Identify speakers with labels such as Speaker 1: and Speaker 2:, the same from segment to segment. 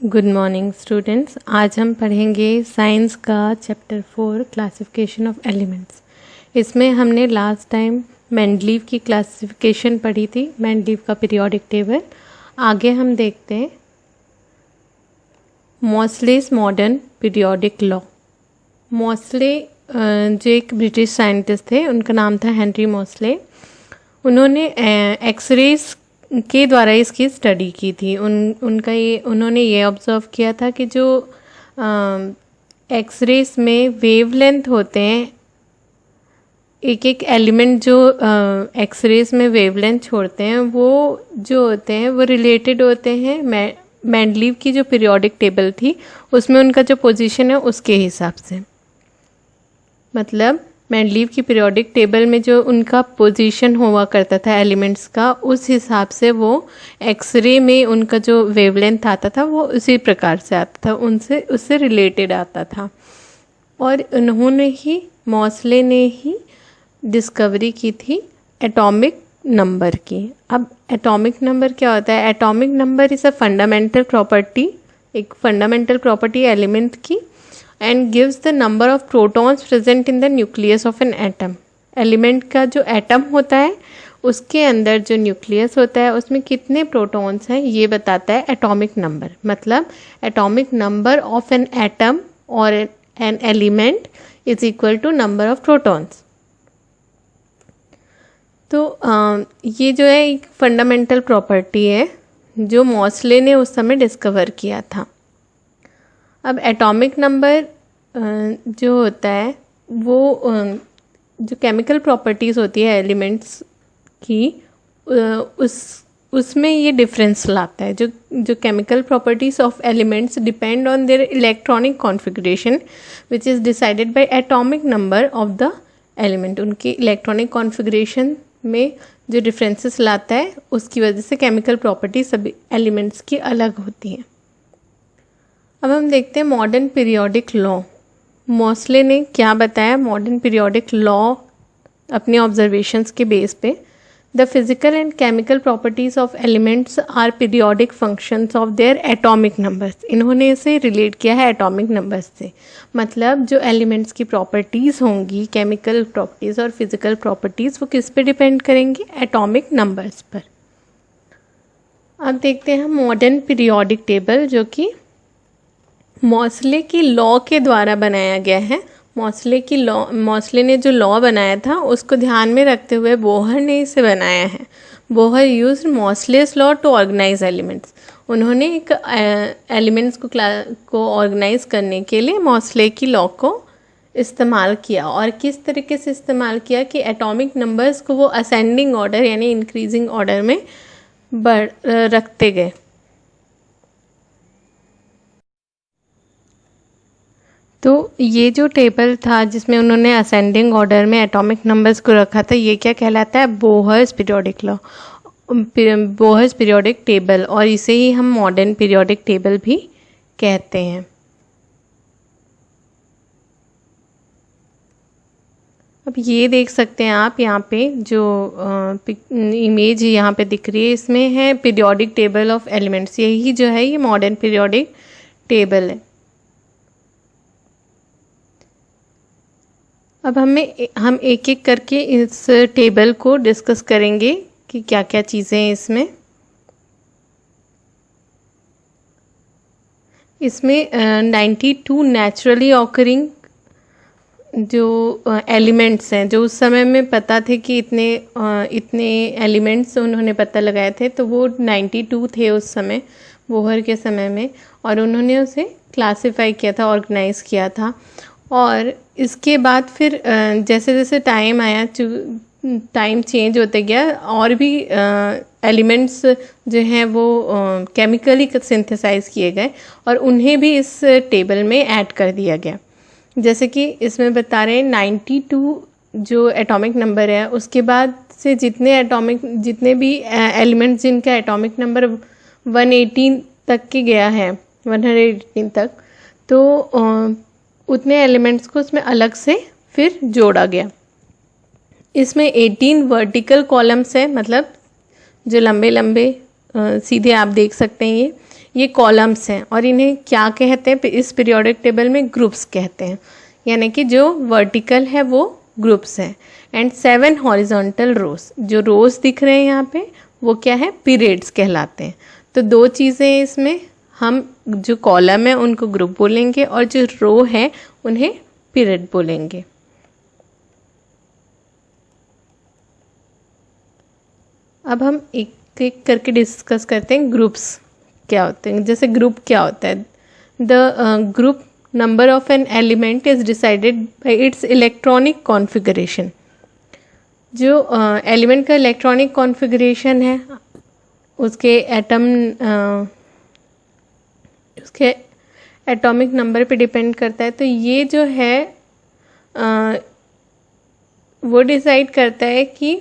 Speaker 1: Good morning students. आज हम पढ़ेंगे साइंस का चैप्टर 4 क्लासिफिकेशन ऑफ एलिमेंट्स। इसमें हमने लास्ट टाइम मेंडलीव की क्लासिफिकेशन पढ़ी थी, मेंडलीव का पीरियोडिक टेबल। आगे हम देखते हैं मॉसलेस मॉडर्न पीरियोडिक लॉ। मॉसले जो एक ब्रिटिश साइंटिस्ट थे, उनका नाम था हेनरी मॉसले। उन्होंने एक्सरेज के द्वारा इसकी स्टडी की थी। उन्होंने ये ऑब्ज़र्व किया था कि जो एक्सरेज में वेवलेंथ होते हैं, एक एक एलिमेंट जो एक्सरेज में वेवलेंथ छोड़ते हैं वो जो होते हैं वो रिलेटेड होते हैं मेंडलीव की जो पीरियोडिक टेबल थी उसमें उनका जो पोजीशन है उसके हिसाब से। मतलब मेंडलीव की पीरियोडिक टेबल में जो उनका पोजीशन हुआ करता था एलिमेंट्स का, उस हिसाब से वो एक्सरे में उनका जो वेवलेंथ आता था वो उसी प्रकार से आता था, उससे रिलेटेड आता था। और मॉसले ने ही डिस्कवरी की थी एटॉमिक नंबर की। अब एटॉमिक नंबर क्या होता है? Atomic number is a fundamental property, एक फंडामेंटल प्रॉपर्टी एलिमेंट की, and gives the number of protons present in the nucleus of an atom। Element का जो एटम होता है उसके अंदर जो न्यूक्लियस होता है उसमें कितने प्रोटॉन्स हैं ये बताता है एटॉमिक नंबर। मतलब atomic number of an atom और an element is equal to number of protons. तो ये जो है एक फंडामेंटल प्रॉपर्टी है जो मॉसले ने उस समय डिस्कवर किया था। अब एटॉमिक नंबर जो होता है वो जो केमिकल प्रॉपर्टीज़ होती है एलिमेंट्स की उसमें ये डिफरेंस लाता है। जो chemical properties of elements depend on their electronic configuration which is decided by atomic number of the element. उनके इलेक्ट्रॉनिक कॉन्फ़िगरेशन में जो डिफरेंसेस लाता है उसकी वजह से केमिकल प्रॉपर्टी सभी एलिमेंट्स की अलग होती हैं। अब हम देखते हैं मॉडर्न पीरियोडिक लॉ। मॉसले ने क्या बताया मॉडर्न पीरियोडिक लॉ अपने ऑब्जर्वेशंस के बेस पे? The physical and chemical properties of elements are periodic functions of their atomic numbers. इन्होंने इसे रिलेट किया है एटॉमिक नंबर्स से। मतलब जो एलिमेंट्स की प्रॉपर्टीज़ होंगी, केमिकल प्रॉपर्टीज़ और फिजिकल प्रॉपर्टीज़, वो किस पे डिपेंड करेंगी? एटॉमिक नंबर्स पर। अब देखते हैं मॉडर्न पीरियोडिक टेबल जो कि मॉसले की लॉ के द्वारा बनाया गया है। मॉसले ने जो लॉ बनाया था उसको ध्यान में रखते हुए बोहर ने इसे बनाया है। Bohr used Moseley's law to organise elements. उन्होंने एक एलिमेंट्स को ऑर्गेनाइज करने के लिए मॉसले की लॉ को इस्तेमाल किया। और किस तरीके से इस्तेमाल किया कि एटॉमिक नंबर्स को वो असेंडिंग ऑर्डर यानी इंक्रीजिंग ऑर्डर में रखते गए। तो ये जो टेबल था जिसमें उन्होंने असेंडिंग ऑर्डर में एटॉमिक नंबर्स को रखा था, ये क्या कहलाता है? Bohr's periodic law, Bohr's periodic table. और इसे ही हम मॉडर्न पीरियोडिक टेबल भी कहते हैं। अब ये देख सकते हैं आप, यहाँ पे जो इमेज यहाँ पे दिख रही है इसमें है पीरियोडिक टेबल ऑफ एलिमेंट्स। यही जो है ये मॉडर्न पीरियोडिक टेबल है। अब हम एक एक करके इस टेबल को डिस्कस करेंगे कि क्या क्या चीज़ें हैं इसमें। इसमें 92 नेचुरली ऑकरिंग जो एलिमेंट्स हैं, जो उस समय में पता थे कि इतने एलिमेंट्स उन्होंने पता लगाए थे, तो वो 92 थे उस समय, बोहर के समय में। और उन्होंने उसे क्लासिफाई किया था, ऑर्गेनाइज किया था। और इसके बाद फिर जैसे जैसे टाइम आया, टाइम चेंज होते गया, और भी एलिमेंट्स जो हैं वो केमिकली सिंथेसाइज किए गए और उन्हें भी इस टेबल में ऐड कर दिया गया। जैसे कि इसमें बता रहे हैं 92 जो एटॉमिक नंबर है, उसके बाद से जितने भी एलिमेंट्स जिनका एटॉमिक नंबर 118 तक के गया है, 118 तक, तो उतने एलिमेंट्स को उसमें अलग से फिर जोड़ा गया। इसमें 18 वर्टिकल कॉलम्स है, मतलब जो लंबे लंबे सीधे आप देख सकते हैं ये कॉलम्स हैं और इन्हें क्या कहते हैं इस पीरियोडिक टेबल में? ग्रुप्स कहते हैं, यानी कि जो वर्टिकल है वो ग्रुप्स है। एंड 7 हॉरिजॉन्टल रोज, जो रोज दिख रहे हैं यहाँ पे वो क्या है? पीरियड्स कहलाते हैं। तो दो चीज़ें हैं इसमें, हम जो कॉलम है उनको ग्रुप बोलेंगे और जो रो है उन्हें पीरियड बोलेंगे। अब हम एक एक करके डिस्कस करते हैं ग्रुप्स क्या होते हैं। जैसे ग्रुप क्या होता है? The group number of N element is decided by it's electronic configuration. जो एलिमेंट का इलेक्ट्रॉनिक कॉन्फ़िगरेशन है उसके उसके एटॉमिक नंबर पे डिपेंड करता है। तो ये जो है वो डिसाइड करता है कि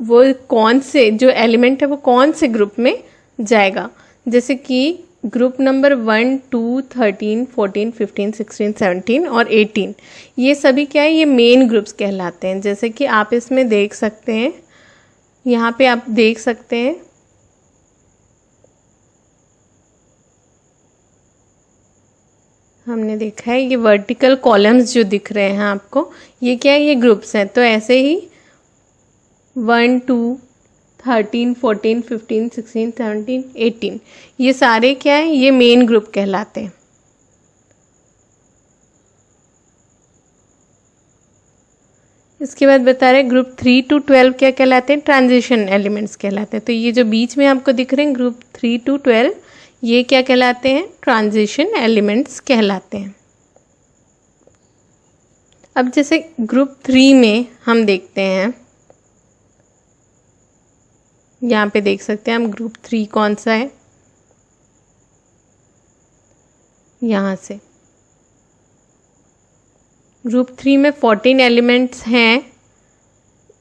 Speaker 1: वो कौन से जो एलिमेंट है वो कौन से ग्रुप में जाएगा। जैसे कि ग्रुप नंबर 1, 2, 13, 14, 15, 16, 17 और 18, ये सभी क्या है? ये मेन ग्रुप्स कहलाते हैं। जैसे कि आप इसमें देख सकते हैं, यहाँ पे आप देख सकते हैं हमने देखा है ये वर्टिकल कॉलम्स जो दिख रहे हैं आपको, ये क्या है? ये ग्रुप्स हैं। तो ऐसे ही 1, 2, 13, 14, 15, 16, 17, 18 ये सारे क्या है? ये मेन ग्रुप कहलाते हैं। इसके बाद बता रहे ग्रुप 3 to 12 क्या कहलाते हैं? ट्रांजिशन एलिमेंट्स कहलाते हैं। तो ये जो बीच में आपको दिख रहे हैं ग्रुप 3 to 12 ये क्या कहलाते हैं? ट्रांजिशन एलिमेंट्स कहलाते हैं। अब जैसे ग्रुप 3 में हम देखते हैं, यहाँ पे देख सकते हैं हम ग्रुप 3 कौन सा है, यहाँ से ग्रुप 3 में 14 एलिमेंट्स हैं।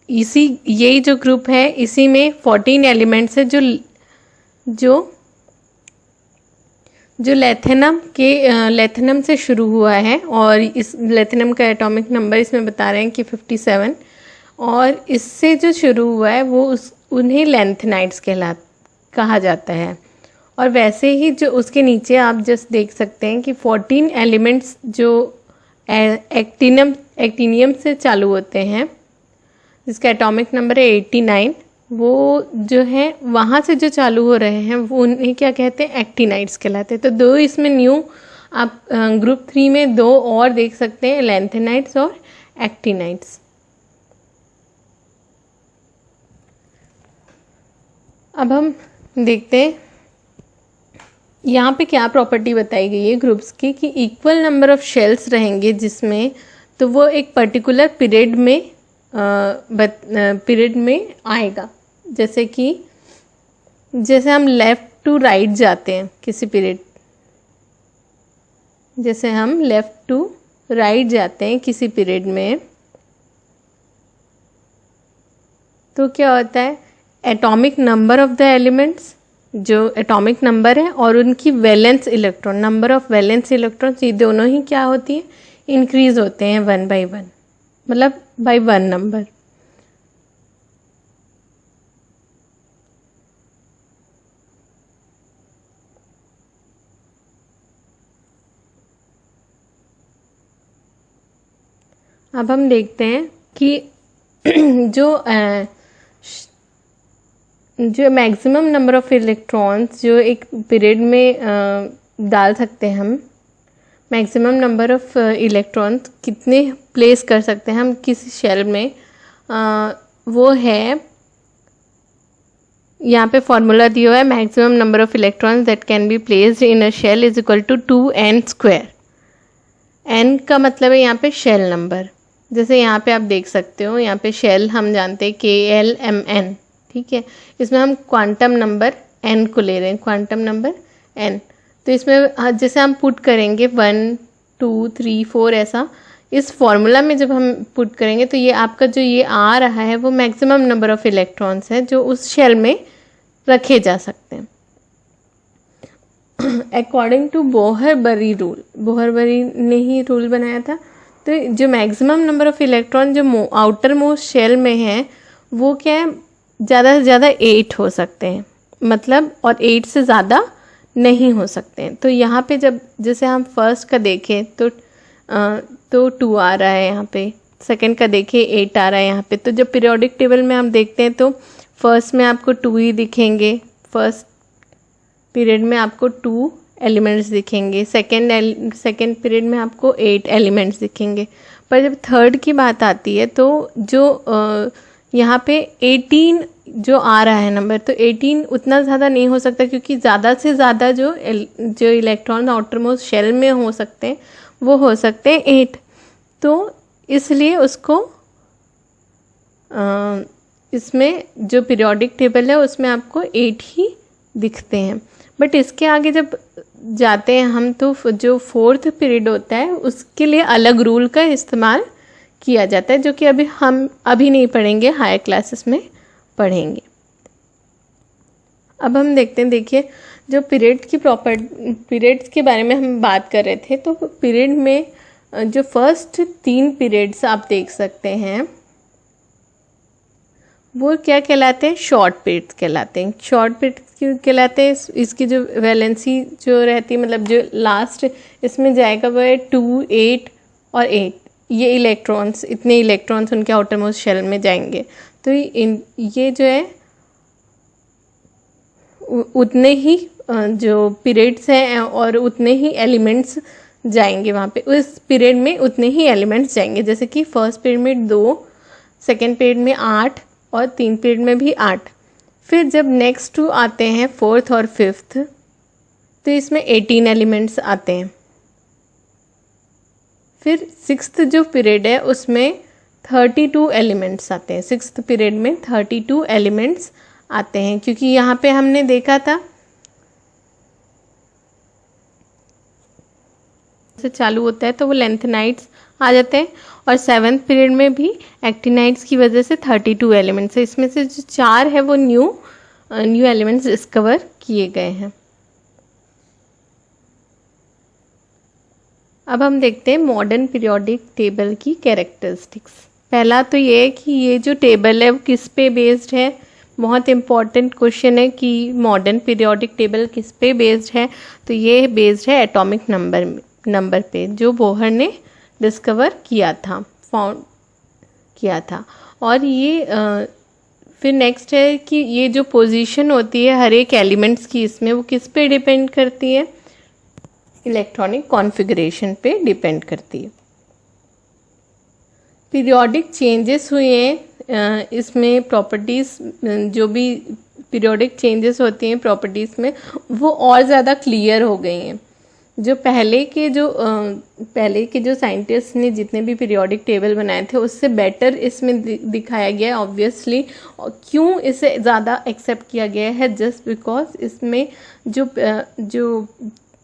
Speaker 1: यही जो ग्रुप है इसी में 14 एलिमेंट्स है जो लेथेनम से शुरू हुआ है और इस लेथेनम का एटॉमिक नंबर इसमें बता रहे हैं कि 57 और इससे जो शुरू हुआ है वो उन्हें लैंथेनाइड्स कहा जाता है। और वैसे ही जो उसके नीचे आप जस्ट देख सकते हैं कि 14 एलिमेंट्स जो एक्टिनियम से चालू होते हैं जिसका एटॉमिक नंबर है 89, वो जो है वहाँ से जो चालू हो रहे हैं वो उन्हें क्या कहते हैं? एक्टिनाइड्स कहलाते हैं। तो दो इसमें न्यू आप ग्रुप 3 में दो और देख सकते हैं, लैंथेनाइड्स और एक्टिनाइड्स। अब हम देखते हैं यहाँ पे क्या प्रॉपर्टी बताई गई है ग्रुप्स की कि इक्वल नंबर ऑफ शेल्स रहेंगे जिसमें, तो वो एक पर्टिकुलर पीरियड में आएगा। जैसे हम लेफ़्ट टू राइट जाते हैं किसी पीरियड, जैसे हम लेफ़्ट टू राइट जाते हैं किसी पीरियड में, तो क्या होता है? Atomic number of the elements, जो एटॉमिक नंबर है और उनकी valence electron, number of valence electrons, ये दोनों ही क्या होती है? इंक्रीज होते हैं 1 by 1, मतलब बाय 1 नंबर। अब हम देखते हैं कि जो मैक्सिमम नंबर ऑफ इलेक्ट्रॉन्स जो एक पीरियड में डाल सकते हैं हम, मैक्सिमम नंबर ऑफ इलेक्ट्रॉन्स कितने प्लेस कर सकते हैं हम किसी शेल में, वो है यहाँ पे फॉर्मूला दिया हुआ है। Maximum number of electrons that can be placed in a shell is equal to 2n²। n का मतलब है यहाँ पे शेल नंबर। जैसे यहाँ पे आप देख सकते हो, यहाँ पे शेल हम जानते हैं KLMN, ठीक है। इसमें हम क्वांटम नंबर n को ले रहे हैं, क्वांटम नंबर n। तो इसमें जैसे हम पुट करेंगे 1, 2, 3, 4 ऐसा, इस फॉर्मूला में जब हम पुट करेंगे तो ये आपका जो ये आ रहा है वो मैक्सिमम नंबर ऑफ इलेक्ट्रॉन्स है जो उस शेल में रखे जा सकते हैं। अकॉर्डिंग टू बोहरबरी रूल, बोहरबरी ने ही रूल बनाया था। तो जो मैक्सिमम नंबर ऑफ इलेक्ट्रॉन जो आउटर मोस्ट शेल में है वो क्या है, ज़्यादा से ज़्यादा 8 हो सकते हैं, मतलब और 8 से ज़्यादा नहीं हो सकते हैं। तो यहाँ पे जब जैसे हम फर्स्ट का देखें तो 2 आ रहा है यहाँ पे, सेकंड का देखें 8 आ रहा है यहाँ पे। तो जब पीरियोडिक टेबल में हम देखते हैं तो फर्स्ट में आपको 2 ही दिखेंगे, फर्स्ट पीरियड में आपको 2 एलिमेंट्स दिखेंगे, सेकेंड पीरियड में आपको 8 एलिमेंट्स दिखेंगे। पर जब थर्ड की बात आती है तो जो यहाँ पे 18 जो आ रहा है नंबर, तो 18 उतना ज़्यादा नहीं हो सकता, क्योंकि ज़्यादा से ज़्यादा जो इलेक्ट्रॉन आउटर मोस्ट शेल में हो सकते हैं वो हो सकते हैं 8। तो इसलिए उसको इसमें जो पीरियोडिक टेबल है उसमें आपको 8 ही दिखते हैं। बट इसके आगे जब जाते हैं हम तो जो फोर्थ पीरियड होता है उसके लिए अलग रूल का इस्तेमाल किया जाता है, जो कि हम अभी नहीं पढ़ेंगे, हायर क्लासेस में पढ़ेंगे। अब हम देखते हैं, देखिए जो पीरियड्स के बारे में हम बात कर रहे थे, तो पीरियड में जो फर्स्ट 3 पीरियड्स आप देख सकते हैं वो क्या कहलाते हैं, शॉर्ट पीरियड्स कहलाते हैं। शॉर्ट पीरियड्स क्यों कहलाते हैं, इसकी जो वैलेंसी जो रहती है, मतलब जो लास्ट इसमें जाएगा वो है 2, 8 और 8। ये इलेक्ट्रॉन्स, इतने इलेक्ट्रॉन्स उनके आउटर मोस्ट शेल में जाएंगे। तो ये जो है उतने ही जो पीरियड्स हैं और उतने ही एलिमेंट्स जाएंगे वहाँ पे, उस पीरियड में उतने ही एलिमेंट्स जाएंगे। जैसे कि फर्स्ट पीरियड में 2, सेकेंड पीरियड में 8 और 3 पीरियड में भी 8। फिर जब नेक्स्ट 2 आते हैं, फोर्थ और फिफ्थ, तो इसमें 18 एलिमेंट्स आते हैं। फिर सिक्स्थ जो पीरियड है उसमें 32 एलिमेंट्स आते हैं। सिक्स्थ पीरियड में 32 एलिमेंट्स आते हैं, क्योंकि यहाँ पे हमने देखा था से चालू होता है तो वो लेंथेनाइड्स आ जाते हैं, और 7th पीरियड में भी एक्टिनाइड्स की वजह से 32 एलिमेंट्स है। इसमें से जो 4 है वो न्यू एलिमेंट्स डिस्कवर किए गए हैं। अब हम देखते हैं मॉडर्न पीरियोडिक टेबल की कैरेक्टरिस्टिक्स। पहला तो ये है कि ये जो टेबल है वो किस पे बेस्ड है। बहुत इम्पॉर्टेंट क्वेश्चन है कि मॉडर्न पीरियोडिक टेबल किस पे बेस्ड है, तो ये बेस्ड है एटॉमिक नंबर पे, जो बोहर ने डिस्कवर किया था, फाउंड किया था। और ये फिर नेक्स्ट है कि ये जो पोजीशन होती है हर एक एलिमेंट्स की, इसमें वो किस पे डिपेंड करती है, इलेक्ट्रॉनिक कॉन्फ़िगरेशन पे डिपेंड करती है। पीरियोडिक चेंजेस हुए हैं इसमें, प्रॉपर्टीज़ जो भी पीरियोडिक चेंजेस होती हैं प्रॉपर्टीज़ में, वो और ज़्यादा क्लियर हो गई हैं। जो पहले के जो साइंटिस्ट ने जितने भी पीरियोडिक टेबल बनाए थे उससे बेटर इसमें दिखाया गया है। ऑब्वियसली क्यों इसे ज़्यादा एक्सेप्ट किया गया है, जस्ट बिकॉज इसमें जो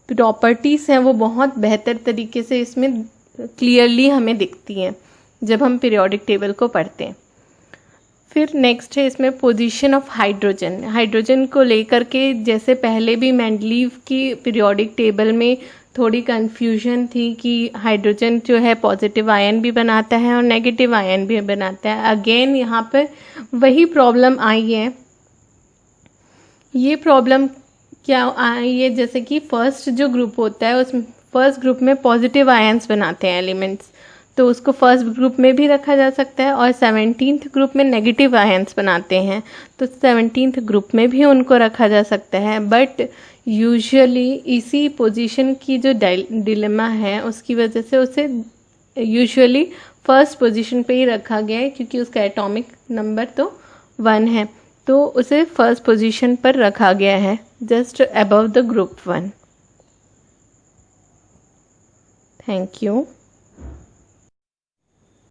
Speaker 1: प्रॉपर्टीज़ हैं वो बहुत बेहतर तरीके से इसमें क्लियरली हमें दिखती हैं जब हम पीरियोडिक टेबल को पढ़ते हैं। फिर नेक्स्ट है इसमें पोजीशन ऑफ हाइड्रोजन को लेकर के, जैसे पहले भी मेंडलीव की पीरियोडिक टेबल में थोड़ी कन्फ्यूजन थी कि हाइड्रोजन जो है पॉजिटिव आयन भी बनाता है और नेगेटिव आयन भी बनाता है। अगेन यहाँ पर वही प्रॉब्लम आई है। ये प्रॉब्लम क्या आई है, जैसे कि फर्स्ट जो ग्रुप होता है उस फर्स्ट ग्रुप में पॉजिटिव आयन्स बनाते हैं एलिमेंट्स, तो उसको फर्स्ट ग्रुप में भी रखा जा सकता है, और 17th ग्रुप में नेगेटिव आयन्स बनाते हैं तो 17th ग्रुप में भी उनको रखा जा सकता है। बट यूजुअली इसी पोजीशन की जो डिलेमा है उसकी वजह से उसे यूजुअली फर्स्ट पोजीशन पे ही रखा गया है, क्योंकि उसका एटॉमिक नंबर तो 1 है, तो उसे फर्स्ट पोजीशन पर रखा गया है, just above the group 1। Thank you.